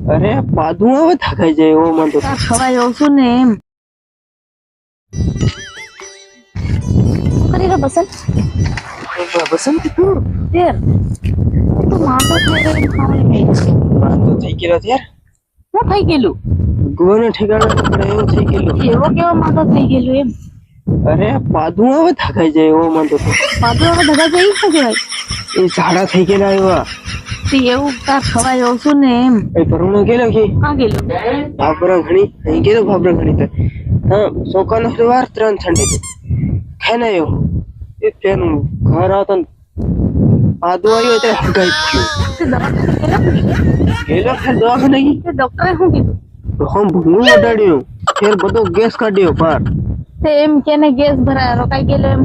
અરે પાદું આવે થકાઈ જાય એવો મને તો ખવાઈ જાઉં છું ને એમ કરી બસન બસંત તું તેર તો માંડો થઈ ગઈ ખાવાય નહીં વાંધો થઈ ગયો યાર શું થઈ ગયેલું ગુવાનો ઠેકાણો પડે એવું થઈ ગયેલું એવો કેવો માંડો થઈ ગયેલું એમ અરે પાદું આવે થકાઈ જાય એવો મને તો પાદું હવે ધગા જઈ શકે ભાઈ એ ઝાડા થઈ ગયેલા એવા તે એવું તાર ખવાઈ જાઉં છું ને એમ એ ભરણો ગયેલો કે ક્યાં ગયેલું ભાબરા ઘણી અહીં ગયેલો ભાબરા ઘણી તો હા સોકાનો વાર 3 ઠંડી ખાઈને આવ્યો એ તેનું ઘર આવતા પાદું આવ્યો એટલે હગાઈ ગયેલો ફેર દવાખાને ગઈ તે ડોક્ટરે શું કીધું હમ ભૂંગળું ઉડાડ્યું ફેર બધો ગેસ કાઢ્યો પાર તે એમ કેને ગેસ ભરાય રોકાઈ ગયેલો એમ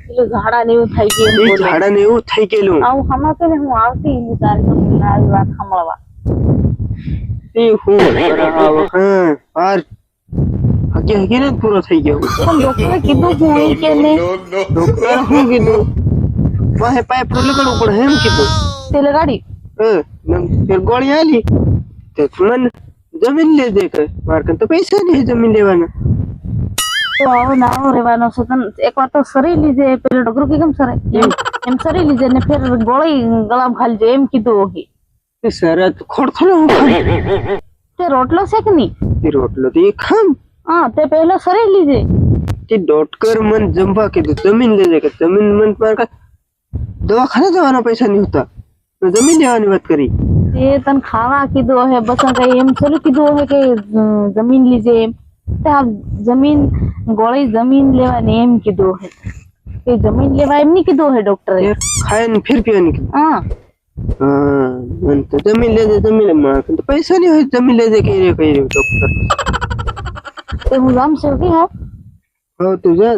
પેલું ઝાડા ને એવું થઈ ગયું એ ઝાડા ને એવું થઈ ગયેલું આવું હમણાં ને હું આવતી તારી કંપની આવી વાત સાંભળવા એ હું હા પાર હકી ને પૂરો થઈ ગયો પણ ડોક્ટરે કીધું હું એ કે ને ડોક્ટરે શું કીધું વાહે પાઇપ લગાડવું પડે એમ કીધું તે લગાડી ફેર ગોળી આલી તો મને જમીન લે દે કે મારે કન તો પૈસા નહીં જમીન લેવાના તો આવો ના આવો રહેવાનો છે તને એકવાર તો સરી લીજે પેલો ડોક્ટર કે કેમ સરે એમ સરી લીજે ને ફેર ગોળી ગળામાં ખાલી એમ કીધું હોય એ શરત ખોડથલો તે રોટલો છે કે નહીં તે રોટલો તો એ ખામ હા તે પહેલો સરી લીજે તે ડોક્ટર મન જમવા કીધું જમીન લેજે કે જમીન મન મારે દવાખાને જવાના પૈસા નહીં હોતા જમીન લેવાની વાત કરી તે તને ખાવા કીધું હે બસ કઈ એમ થોડું કીધું હે કે જમીન લીજે એમ જમીન ગોળી જમીન લેવાની એમ કીધું હે કે જમીન લેવા એમ નહીં કીધું હે ડોક્ટરે ખાય ને ફેર પીવાની કીધું હા મન તો જમીન લેજે જમીન મારે તો પૈસા નહીં હોય જમીન લેજે કઈ રહ્યો ડોક્ટર તે હું જામ છે કે હા તું જા